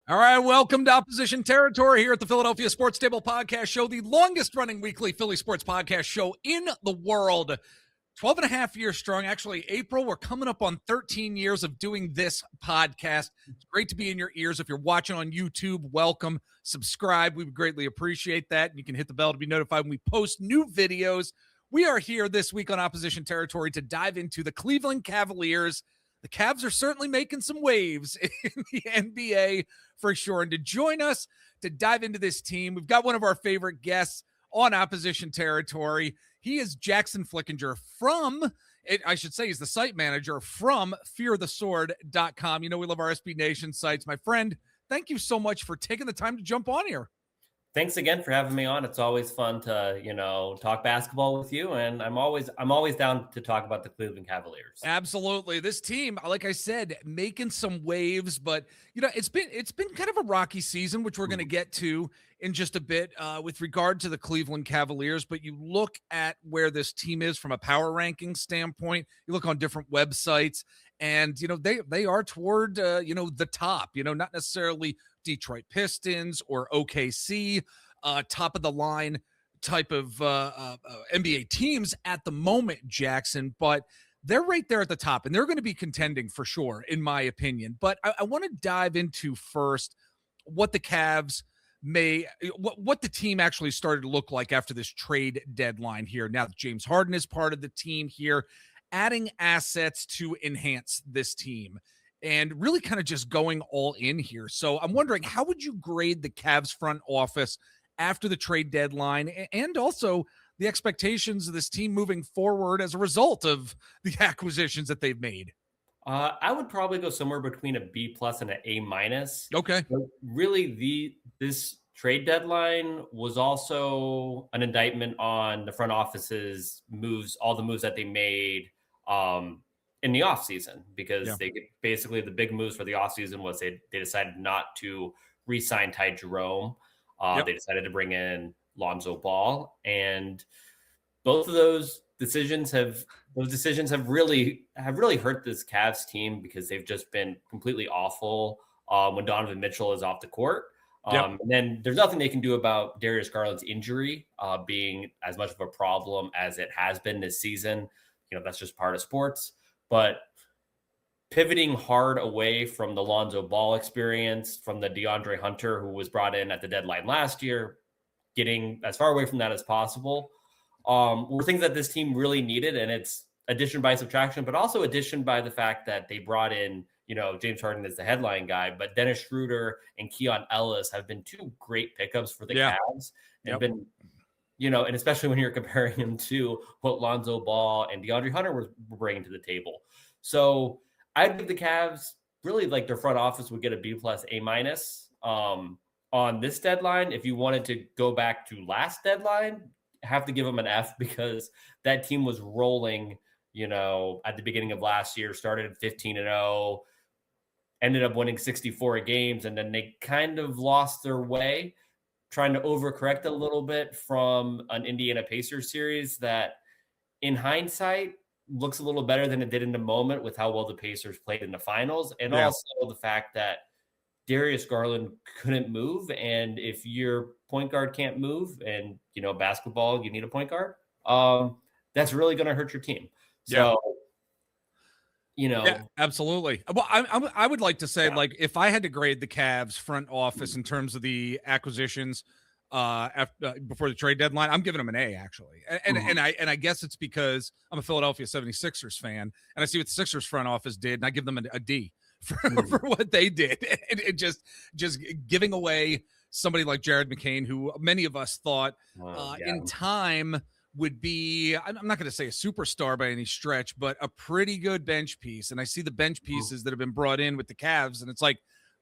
All right, welcome to Opposition Territory here at the Philadelphia Sports Table Podcast Show, the longest-running weekly Philly sports podcast show in the world. 12 and a half years strong. Actually, April, we're coming up on 13 years of doing this podcast. It's great to be in your ears. If you're watching on YouTube, welcome. Subscribe. We would greatly appreciate that. You can hit the bell to be notified when we post new videos. We are here this week on Opposition Territory to dive into the Cleveland Cavaliers. The Cavs are certainly making some waves in the NBA for sure. And to join us to dive into this team, we've got one of our favorite guests on Opposition Territory. He is Jackson Flickenger from, I should say he's the site manager from fearthesword.com. You know, we love our SB Nation sites. My friend, thank you so much for taking the time to jump on here. Thanks again for having me on. It's always fun to, talk basketball with you. And I'm always down to talk about the Cleveland Cavaliers. Absolutely. This team, like I said, making some waves, but it's been kind of a rocky season, which we're going to get to in just a bit with regard to the Cleveland Cavaliers. But you look at where this team is from a power ranking standpoint, you look on different websites, and they are toward the top, not necessarily Detroit Pistons or OKC, top of the line type of NBA teams at the moment, Jackson, but they're right there at the top, and they're going to be contending for sure, in my opinion. But I want to dive into first what the Cavs what the team actually started to look like after this trade deadline here. Now that James Harden is part of the team here, adding assets to enhance this team and really kind of just going all in here. So I'm wondering, how would you grade the Cavs front office after the trade deadline, and also the expectations of this team moving forward as a result of the acquisitions that they've made? I would probably go somewhere between a B+ and an A-. Okay. But really, this trade deadline was also an indictment on the front office's moves, all the moves that they made in the offseason, because they basically, the big moves for the offseason was they decided not to re-sign Ty Jerome. They decided to bring in Lonzo Ball, and both of those decisions have really hurt this Cavs team, because they've just been completely awful when Donovan Mitchell is off the court. And then there's nothing they can do about Darius Garland's injury being as much of a problem as it has been this season. That's just part of sports. But pivoting hard away from the Lonzo Ball experience, from the DeAndre Hunter, who was brought in at the deadline last year, getting as far away from that as possible, were things that this team really needed. And it's addition by subtraction, but also addition by the fact that they brought in, James Harden as the headline guy, but Dennis Schroeder and Keon Ellis have been two great pickups for the Cavs, and been, and especially when you're comparing him to what Lonzo Ball and DeAndre Hunter were bringing to the table. So I'd give the Cavs, really, like, their front office would get a B+, A- on this deadline. If you wanted to go back to last deadline, have to give them an F, because that team was rolling, at the beginning of last year, started 15-0, ended up winning 64 games, and then they kind of lost their way, trying to overcorrect a little bit from an Indiana Pacers series that, in hindsight, looks a little better than it did in the moment with how well the Pacers played in the finals. And also the fact that Darius Garland couldn't move. And if your point guard can't move, and, basketball, you need a point guard, that's really going to hurt your team. So, absolutely. Well, I would like to say, like, if I had to grade the Cavs front office in terms of the acquisitions before the trade deadline, I'm giving them an A, actually. And I guess it's because I'm a Philadelphia 76ers fan, and I see what the Sixers front office did, and I give them a D for what they did. And just giving away somebody like Jared McCain, who many of us thought in time would be, I'm not going to say a superstar by any stretch, but a pretty good bench piece. And I see the bench pieces that have been brought in with the Cavs, and it's like,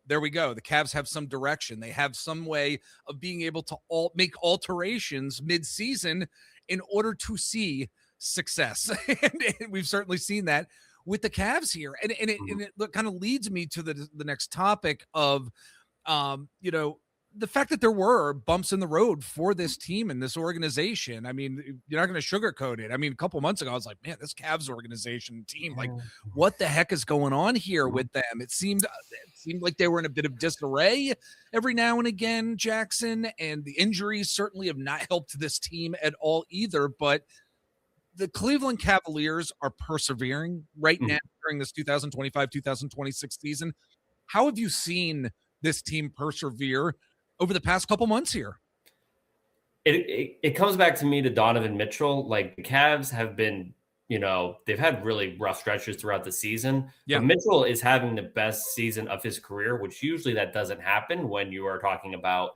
there we go. The Cavs have some direction. They have some way of being able to make alterations mid-season in order to see success. And we've certainly seen that with the Cavs here. And it kind of leads me to the next topic of, the fact that there were bumps in the road for this team and this organization, I mean, you're not going to sugarcoat it. I mean, a couple months ago, I was like, man, this Cavs organization team, like, what the heck is going on here with them? It seemed like they were in a bit of disarray every now and again, Jackson, and the injuries certainly have not helped this team at all either. But the Cleveland Cavaliers are persevering right now during this 2025-2026 season. How have you seen this team persevere over the past couple months here? It comes back to me to Donovan Mitchell. Like, the Cavs have been, they've had really rough stretches throughout the season. Yeah. But Mitchell is having the best season of his career, which usually that doesn't happen when you are talking about,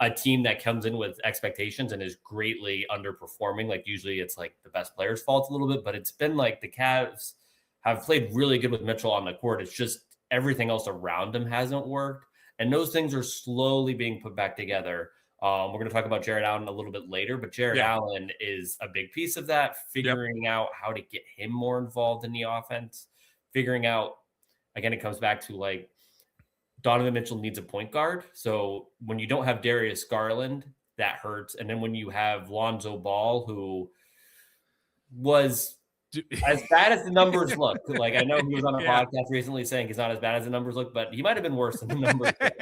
a team that comes in with expectations and is greatly underperforming. Like, usually it's like the best player's fault a little bit, but it's been like the Cavs have played really good with Mitchell on the court. It's just everything else around him hasn't worked. And those things are slowly being put back together. We're going to talk about Jarrett Allen a little bit later, but Jarrett Allen is a big piece of that, figuring out how to get him more involved in the offense, figuring out, again, it comes back to like Donovan Mitchell needs a point guard. So when you don't have Darius Garland, that hurts. And then when you have Lonzo Ball, who was as bad as the numbers look, like, I know he was on a podcast recently saying he's not as bad as the numbers look, but he might have been worse than the numbers look.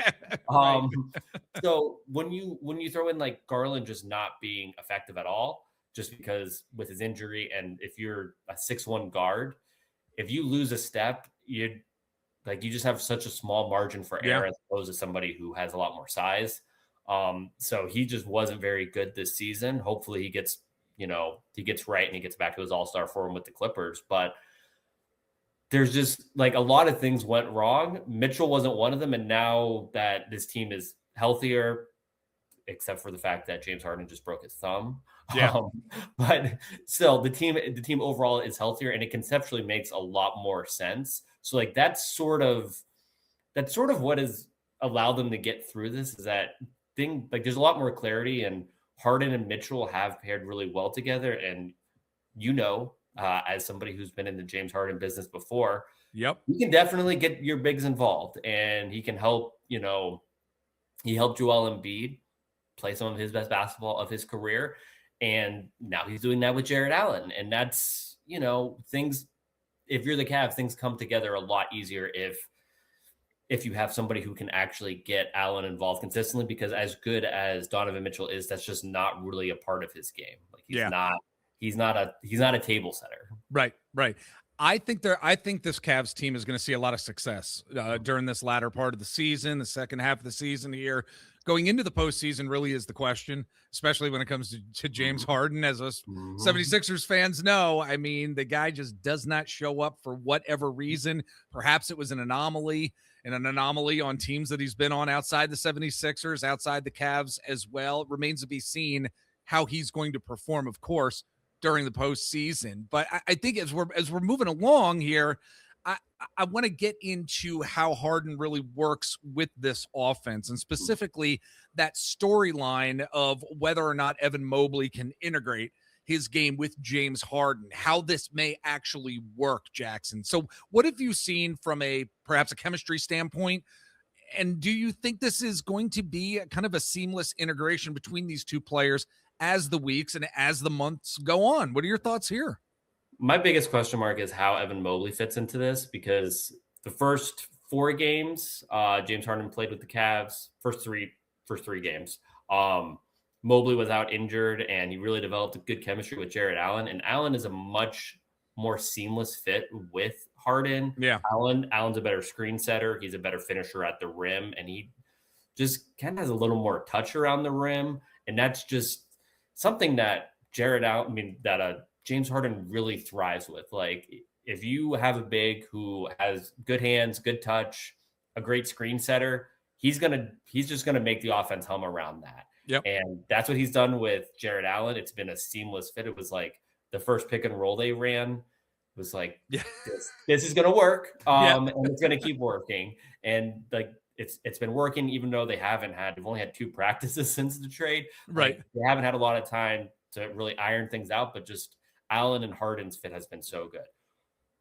So when you throw in like Garland just not being effective at all, just because with his injury, and if you're a 6'1" guard, if you lose a step, you just have such a small margin for error as opposed to somebody who has a lot more size. So he just wasn't very good this season. Hopefully he gets right and he gets back to his all-star form with the Clippers. But there's just like a lot of things went wrong. Mitchell wasn't one of them. And now that this team is healthier, except for the fact that James Harden just broke his thumb. But still, the team overall is healthier, and it conceptually makes a lot more sense. So like that's sort of what has allowed them to get through this, is that thing, like there's a lot more clarity, and Harden and Mitchell have paired really well together. And as somebody who's been in the James Harden business before, you can definitely get your bigs involved, and he can help. He helped Joel Embiid play some of his best basketball of his career, and now he's doing that with Jarrett Allen. And that's things. If you're the Cavs, things come together a lot easier if you have somebody who can actually get Allen involved consistently, because as good as Donovan Mitchell is, that's just not really a part of his game. Like he's not a table setter. Right. I think this Cavs team is going to see a lot of success during this latter part of the season, the second half of the season here. Going into the postseason really is the question, especially when it comes to James Harden. As us 76ers fans know, I mean, the guy just does not show up for whatever reason. Perhaps it was an anomaly on teams that he's been on outside the 76ers, outside the Cavs as well. It remains to be seen how he's going to perform, of course, during the postseason. But I think as we're moving along here, I want to get into how Harden really works with this offense, and specifically that storyline of whether or not Evan Mobley can integrate his game with James Harden, how this may actually work, Jackson. So what have you seen from perhaps a chemistry standpoint? And do you think this is going to be kind of a seamless integration between these two players as the weeks and as the months go on? What are your thoughts here? My biggest question mark is how Evan Mobley fits into this, because the first 4 games, James Harden played with the Cavs, first three games. Mobley was out injured, and he really developed a good chemistry with Jarrett Allen. And Allen is a much more seamless fit with Harden. Yeah. Allen's a better screen setter. He's a better finisher at the rim, and he just kind of has a little more touch around the rim. And that's just something that James Harden really thrives with. Like, if you have a big who has good hands, good touch, a great screen setter, he's just gonna make the offense hum around that. Yep. And that's what he's done with Jarrett Allen. It's been a seamless fit. It was like the first pick and roll they ran was like, this is gonna work. And it's gonna keep working. And like it's been working, even though they've only had 2 practices since the trade. Right. Like, they haven't had a lot of time to really iron things out, but just Allen and Harden's fit has been so good.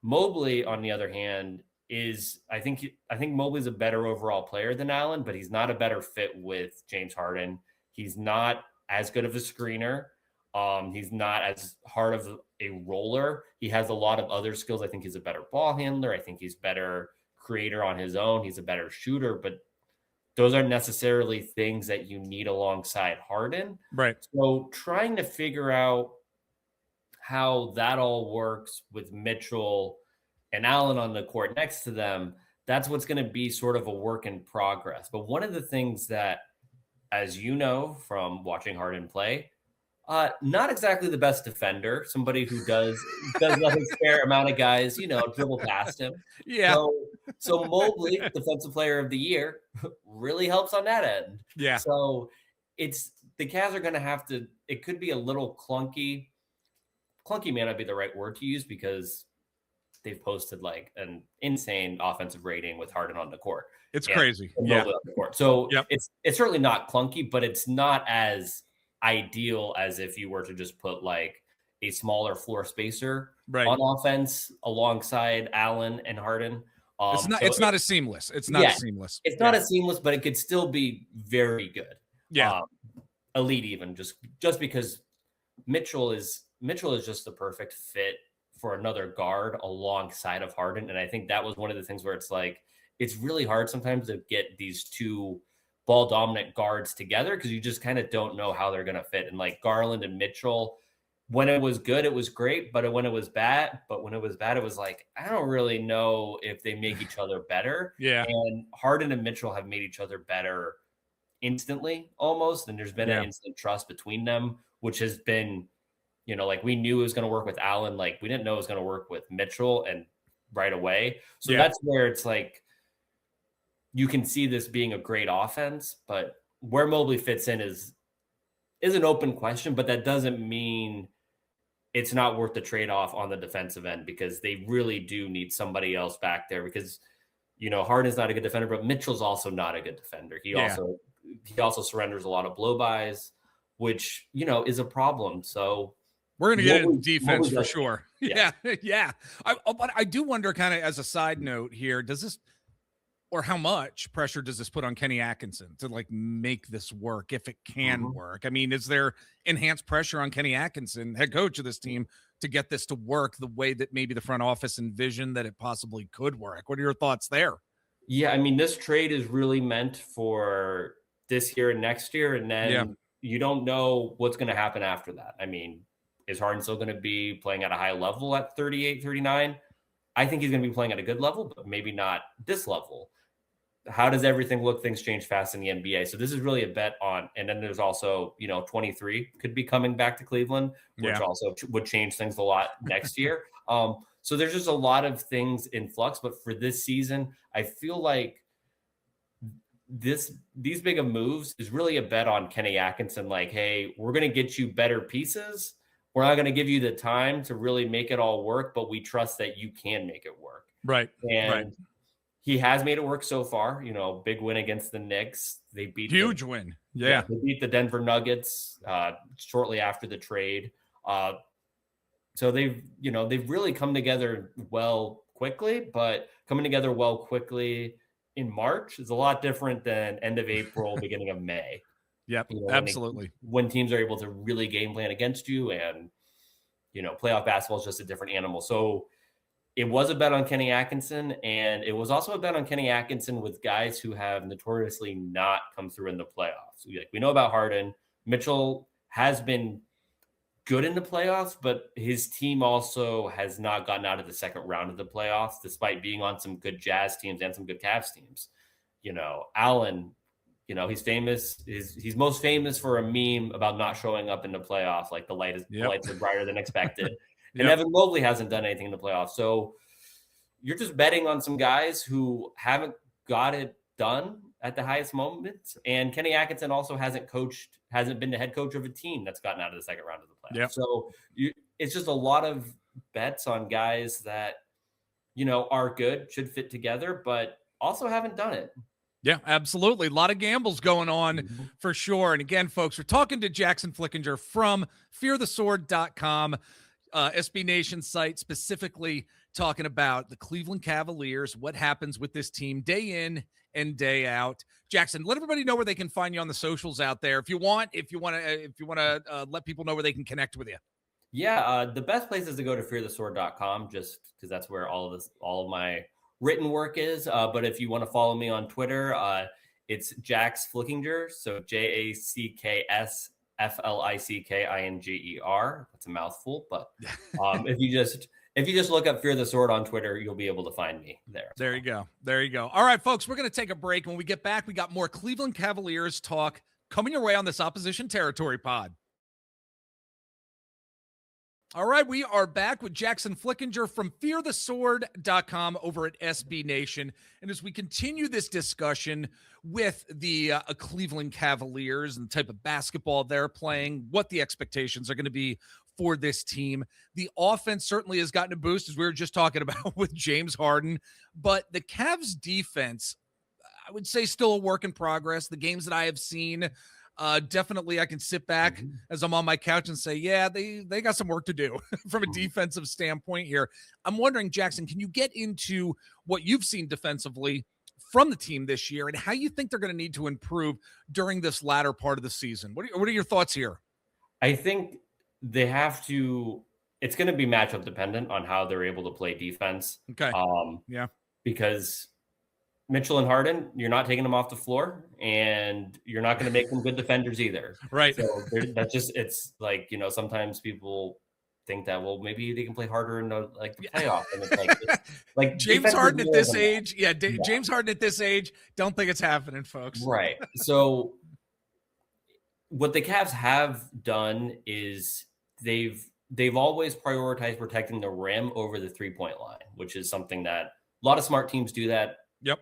Mobley, on the other hand, is I think Mobley's a better overall player than Allen, but he's not a better fit with James Harden. He's not as good of a screener. He's not as hard of a roller. He has a lot of other skills. I think he's a better ball handler. I think he's better creator on his own. He's a better shooter, but those aren't necessarily things that you need alongside Harden. Right. So trying to figure out how that all works with Mitchell and Allen on the court next to them, that's what's going to be sort of a work in progress. But one of the things that, as you know from watching Harden play, not exactly the best defender, somebody who does let his fair amount of guys, dribble past him. Yeah. So Mobley, Defensive Player of the Year, really helps on that end. Yeah. So the Cavs are going to have to, it could be a little clunky. Clunky may not be the right word to use because they've posted like an insane offensive rating with Harden on the court. It's crazy. Yeah. On the court. So yep. It's certainly not clunky, but it's not as ideal as if you were to just put like a smaller floor spacer on offense alongside Allen and Harden. It's not as seamless. It's not as seamless. It's not as seamless, but it could still be very good. Yeah. Elite even just because Mitchell is just the perfect fit for another guard alongside of Harden. And I think that was one of the things where it's like, it's really hard sometimes to get these two ball dominant guards together because you just kind of don't know how they're going to fit. And like Garland and Mitchell, when it was good, it was great. But when it was bad, it was like, I don't really know if they make each other better. Yeah. And Harden and Mitchell have made each other better instantly almost. And there's been an instant trust between them, which has been, like we knew it was going to work with Allen. Like we didn't know it was going to work with Mitchell and right away. So that's where it's like, you can see this being a great offense, but where Mobley fits in is an open question, but that doesn't mean it's not worth the trade-off on the defensive end because they really do need somebody else back there because, Harden's not a good defender, but Mitchell's also not a good defender. He also surrenders a lot of blow-bys, which, is a problem. So we're going to get into defense for sure. Yeah. But I do wonder kind of as a side note here, or how much pressure does this put on Kenny Atkinson to like make this work if it can work? I mean, is there enhanced pressure on Kenny Atkinson, head coach of this team, to get this to work the way that maybe the front office envisioned that it possibly could work? What are your thoughts there? Yeah, I mean, this trade is really meant for this year and next year, and then you don't know what's going to happen after that. I mean, is Harden still going to be playing at a high level at 38, 39? I think he's going to be playing at a good level, but maybe not this level. How does everything look? Things change fast in the NBA. So this is really a bet on, and then there's also, 23 could be coming back to Cleveland, which also would change things a lot next year. So there's just a lot of things in flux, but for this season, I feel like these big of moves is really a bet on Kenny Atkinson. Like, hey, we're going to get you better pieces. We're not going to give you the time to really make it all work, but we trust that you can make it work. Right. And he has made it work so far. Big win against the Knicks. They beat huge win. Yeah. They beat the Denver Nuggets shortly after the trade. So they've really come together quickly, but coming together quickly in March is a lot different than end of April, beginning of May. Yep, absolutely. When teams are able to really game plan against you and, playoff basketball is just a different animal. So it was a bet on Kenny Atkinson, and it was also a bet on Kenny Atkinson with guys who have notoriously not come through in the playoffs. We know about Harden. Mitchell has been good in the playoffs, but his team also has not gotten out of the second round of the playoffs, despite being on some good Jazz teams and some good Cavs teams. Allen, he's famous. He's most famous for a meme about not showing up in the playoffs, like the lights are brighter than expected. And Evan Mobley hasn't done anything in the playoffs. So you're just betting on some guys who haven't got it done at the highest moments. And Kenny Atkinson also hasn't been the head coach of a team that's gotten out of the second round of the playoffs. Yep. So it's just a lot of bets on guys that, are good, should fit together, but also haven't done it. Yeah, absolutely. A lot of gambles going on for sure. And again, folks, we're talking to Jackson Flickenger from fearthesword.com. SB Nation site specifically talking about the Cleveland Cavaliers, what happens with this team day in and day out. Jackson, let everybody know where they can find you on the socials out there. If you want to let people know where they can connect with you. Yeah, the best place is to go to fearthesword.com, just because that's where all of my written work is. But if you want to follow me on Twitter, it's Jax Flickenger. So JACKS FLICKINGER. That's a mouthful, but if you just look up Fear the Sword on Twitter, you'll be able to find me there. There you go. There you go. All right, folks, we're going to take a break. When we get back, we got more Cleveland Cavaliers talk coming your way on this Opposition Territory pod. All right, we are back with Jackson Flickenger from fearthesword.com over at SB Nation. And as we continue this discussion with the Cleveland Cavaliers and the type of basketball they're playing, what the expectations are going to be for this team, the offense certainly has gotten a boost, as we were just talking about with James Harden. But the Cavs defense, I would say, still a work in progress. The games that I have seen, definitely I can sit back as I'm on my couch and say, yeah, they got some work to do from a defensive standpoint here. I'm wondering, Jackson, can you get into what you've seen defensively from the team this year and how you think they're going to need to improve during this latter part of the season? What are your thoughts here? I think they have to, it's going to be matchup dependent on how they're able to play defense. Okay. Yeah. Because Mitchell and Harden, you're not taking them off the floor, and you're not going to make them good defenders either. Right. So that's just, it's like, sometimes people think that, well, maybe they can play harder in the playoff. And it's like James Harden at this age. Yeah. James Harden at this age. Don't think it's happening, folks. Right. So what the Cavs have done is they've always prioritized protecting the rim over the 3-point line, which is something that a lot of smart teams do that. Yep.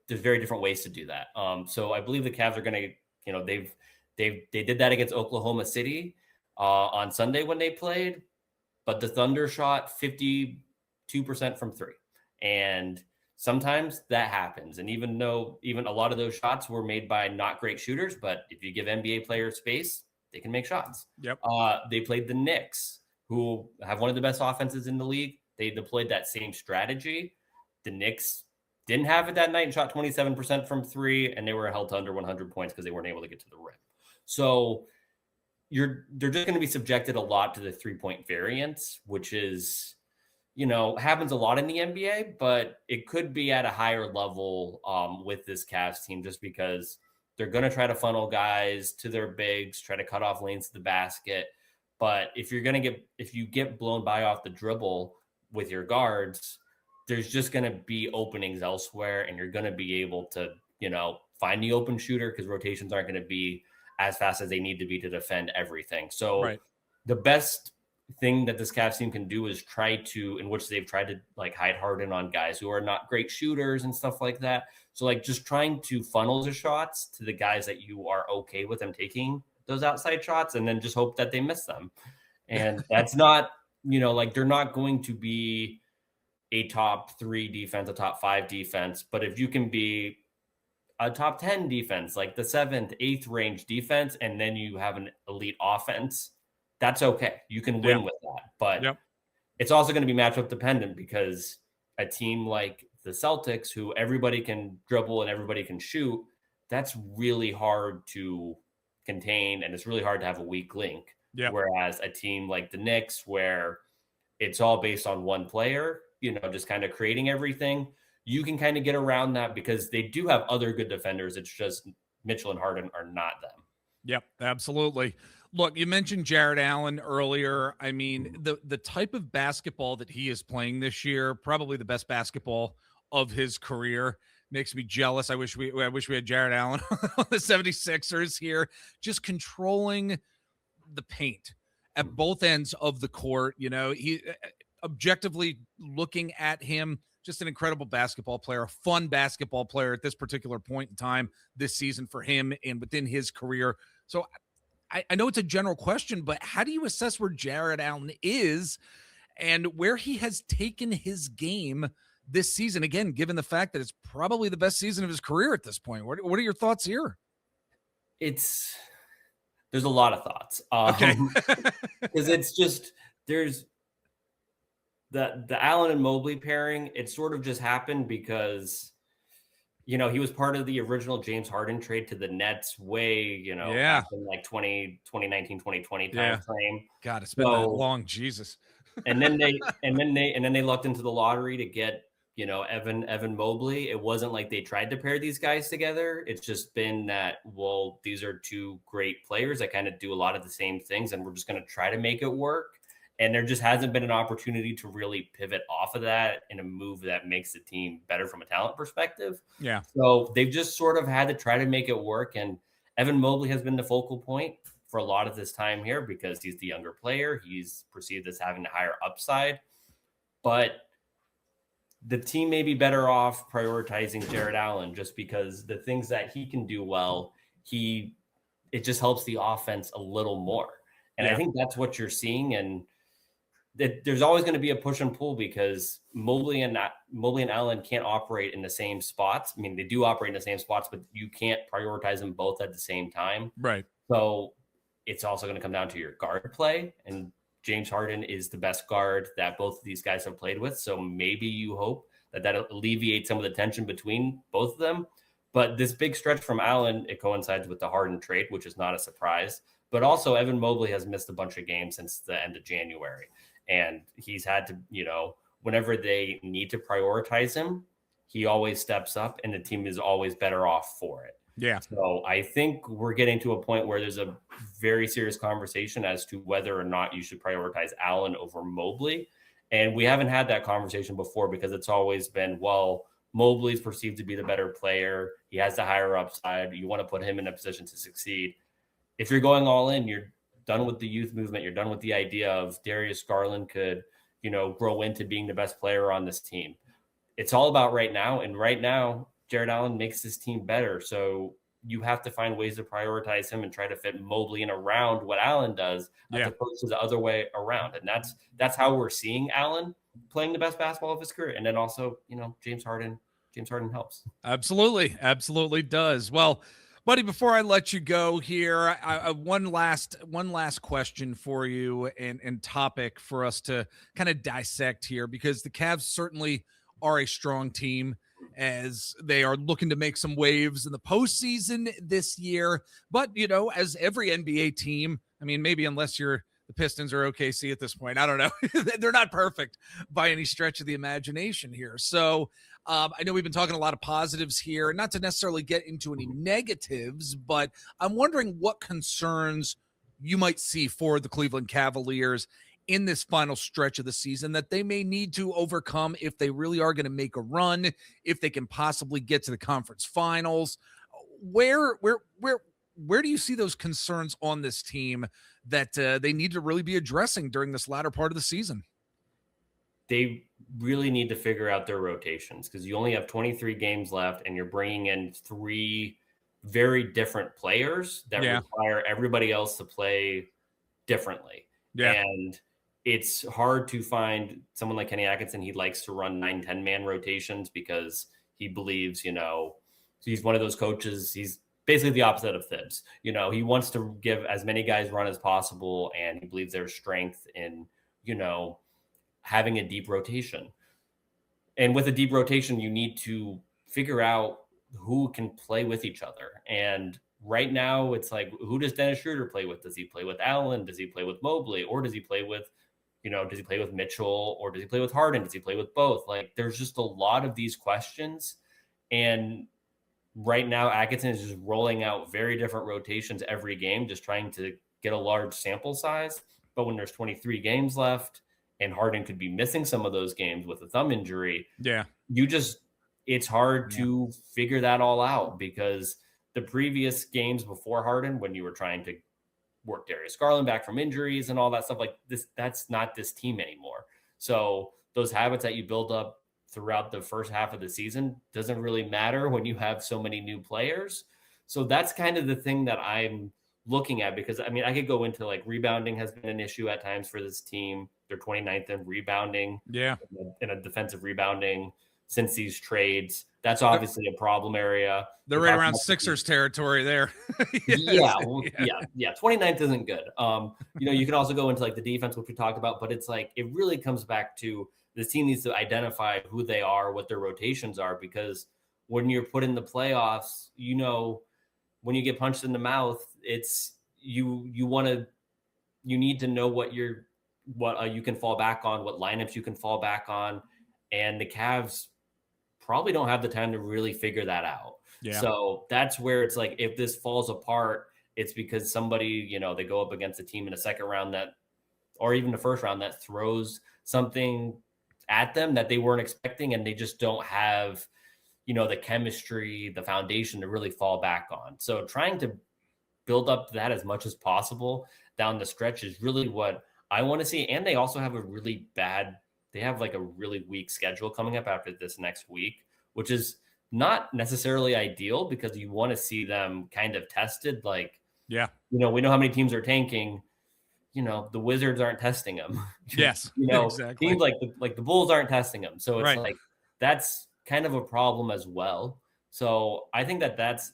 There's very different ways to do that. So I believe the Cavs are going to, they did that against Oklahoma City on Sunday when they played, but the Thunder shot 52% from three. And sometimes that happens. And even though a lot of those shots were made by not great shooters, but if you give NBA players space, they can make shots. Yep. They played the Knicks, who have one of the best offenses in the league. They deployed that same strategy. The Knicks didn't have it that night and shot 27% from three, and they were held to under 100 points because they weren't able to get to the rim. So they're just going to be subjected a lot to the 3-point variance, which is, happens a lot in the NBA, but it could be at a higher level with this Cavs team, just because they're going to try to funnel guys to their bigs, try to cut off lanes to the basket. But if you get blown by off the dribble with your guards, there's just going to be openings elsewhere, and you're going to be able to, find the open shooter because rotations aren't going to be as fast as they need to be to defend everything. So right. The best thing that this Cavs team can do is in which they've tried to hide Harden on guys who are not great shooters and stuff like that. So just trying to funnel the shots to the guys that you are okay with them taking those outside shots, and then just hope that they miss them. And that's not, they're not going to be a top 3 defense, a top 5 defense. But if you can be a top 10 defense, like the 7th, 8th range defense, and then you have an elite offense, that's okay. You can win with that. But it's also going to be matchup dependent, because a team like the Celtics, who everybody can dribble and everybody can shoot, that's really hard to contain, and it's really hard to have a weak link. Yeah. Whereas a team like the Knicks, where it's all based on one player, just kind of creating everything, you can kind of get around that because they do have other good defenders. It's just Mitchell and Harden are not them. Yep, absolutely. Look, you mentioned Jarrett Allen earlier. I mean, the type of basketball that he is playing this year, probably the best basketball of his career, makes me jealous. I wish we had Jarrett Allen on the 76ers here, just controlling the paint at both ends of the court. He objectively looking at him, just an incredible basketball player, a fun basketball player at this particular point in time this season for him and within his career. So I know it's a general question, but how do you assess where Jarrett Allen is and where he has taken his game this season? Again, given the fact that it's probably the best season of his career at this point. What are your thoughts here? There's a lot of thoughts. Okay. Because it's just, the Allen and Mobley pairing, it sort of just happened because he was part of the original James Harden trade to the Nets way, back Yeah. in like 2019, 2020 Yeah. timeframe. God, it's been that So, long. Jesus. and then they lucked into the lottery to get, Evan Mobley. It wasn't like they tried to pair these guys together. It's just been that, well, these are two great players that kind of do a lot of the same things, and we're just going to try to make it work. And there just hasn't been an opportunity to really pivot off of that in a move that makes the team better from a talent perspective. Yeah. So they've just sort of had to try to make it work. And Evan Mobley has been the focal point for a lot of this time here because he's the younger player. He's perceived as having a higher upside. But the team may be better off prioritizing Jarrett Allen just because the things that he can do well, it just helps the offense a little more. And I think that's what you're seeing. And there's always going to be a push and pull because Mobley and Allen can't operate in the same spots. I mean, they do operate in the same spots, but you can't prioritize them both at the same time. Right. So it's also going to come down to your guard play. And James Harden is the best guard that both of these guys have played with. So maybe you hope that alleviates some of the tension between both of them. But this big stretch from Allen, it coincides with the Harden trade, which is not a surprise. But also Evan Mobley has missed a bunch of games since the end of January. And he's had to, whenever they need to prioritize him, he always steps up and the team is always better off for it. Yeah. So I think we're getting to a point where there's a very serious conversation as to whether or not you should prioritize Allen over Mobley. And we haven't had that conversation before because it's always been, well, Mobley's perceived to be the better player. He has the higher upside. You want to put him in a position to succeed. If you're going all in, you're done with the youth movement. You're done with the idea of Darius Garland could, grow into being the best player on this team. It's all about right now. And right now, Jarrett Allen makes this team better. So you have to find ways to prioritize him and try to fit Mobley in around what Allen does as opposed to the other way around. And that's how we're seeing Allen playing the best basketball of his career. And then also, James Harden helps. Absolutely does. Well, buddy, before I let you go here, I one last question for you and topic for us to kind of dissect here, because the Cavs certainly are a strong team as they are looking to make some waves in the postseason this year. But, as every NBA team, I mean, maybe unless you're the Pistons or OKC at this point, I don't know. They're not perfect by any stretch of the imagination here. So I know we've been talking a lot of positives here, not to necessarily get into any negatives, but I'm wondering what concerns you might see for the Cleveland Cavaliers in this final stretch of the season that they may need to overcome if they really are going to make a run, if they can possibly get to the conference finals. Where do you see those concerns on this team that they need to really be addressing during this latter part of the season? They really need to figure out their rotations because you only have 23 games left and you're bringing in 3 very different players that require everybody else to play differently. Yeah. And it's hard to find someone like Kenny Atkinson. He likes to run 9-10 man rotations because he believes, he's one of those coaches. He's basically the opposite of Thibs. He wants to give as many guys run as possible, and he believes there's strength in, having a deep rotation. And with a deep rotation, you need to figure out who can play with each other. And right now, it's like, who does Dennis Schroeder play with? Does he play with Allen? Does he play with Mobley? Or does he play with, does he play with Mitchell? Or does he play with Harden? Does he play with both? Like, there's just a lot of these questions. And right now, Atkinson is just rolling out very different rotations every game, just trying to get a large sample size. But when there's 23 games left, and Harden could be missing some of those games with a thumb injury. Yeah. It's hard to figure that all out because the previous games before Harden, when you were trying to work Darius Garland back from injuries and all that stuff like this, that's not this team anymore. So those habits that you build up throughout the first half of the season doesn't really matter when you have so many new players. So that's kind of the thing that I'm looking at, because I mean, I could go into like rebounding has been an issue at times for this team. They're 29th in rebounding, in a defensive rebounding. since these trades. That's obviously a problem area. They're right around Sixers territory there. Yes, yeah. 29th isn't good. You can also go into like the defense, which we talked about, but it's like, it really comes back to this team needs to identify who they are, what their rotations are, because when you're put in the playoffs, when you get punched in the mouth, it's you need to know what you can fall back on, what lineups you can fall back on. And the Cavs probably don't have the time to really figure that out. Yeah. So that's where it's like, if this falls apart, it's because somebody, they go up against a team in the second round or even the first round that throws something at them that they weren't expecting, and they just don't have, the chemistry, the foundation to really fall back on. So trying to build up that as much as possible down the stretch is really what I want to see. And they also have they have like a really weak schedule coming up after this next week, which is not necessarily ideal, because you want to see them kind of tested. Like, we know how many teams are tanking. The Wizards aren't testing them. Yes, exactly. Teams like the Bulls aren't testing them. So it's like, that's kind of a problem as well. So I think that's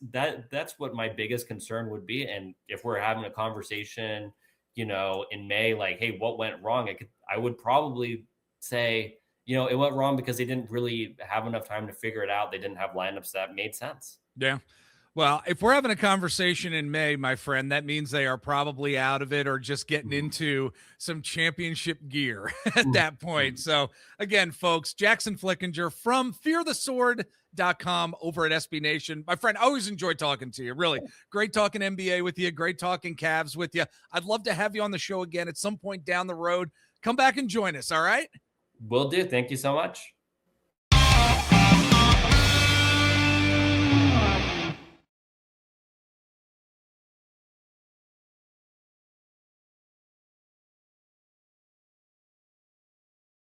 what my biggest concern would be. And if we're having a conversation, in May, like, hey, what went wrong? I would probably say, it went wrong because they didn't really have enough time to figure it out. They didn't have lineups that made sense. Yeah. Well, if we're having a conversation in May, my friend, that means they are probably out of it or just getting into some championship gear at that point. So again, folks, Jackson Flickenger from fearthesword.com over at SB Nation. My friend, I always enjoy talking to you. Really great talking NBA with you. Great talking Cavs with you. I'd love to have you on the show again at some point down the road. Come back and join us. All right. Will do. Thank you so much.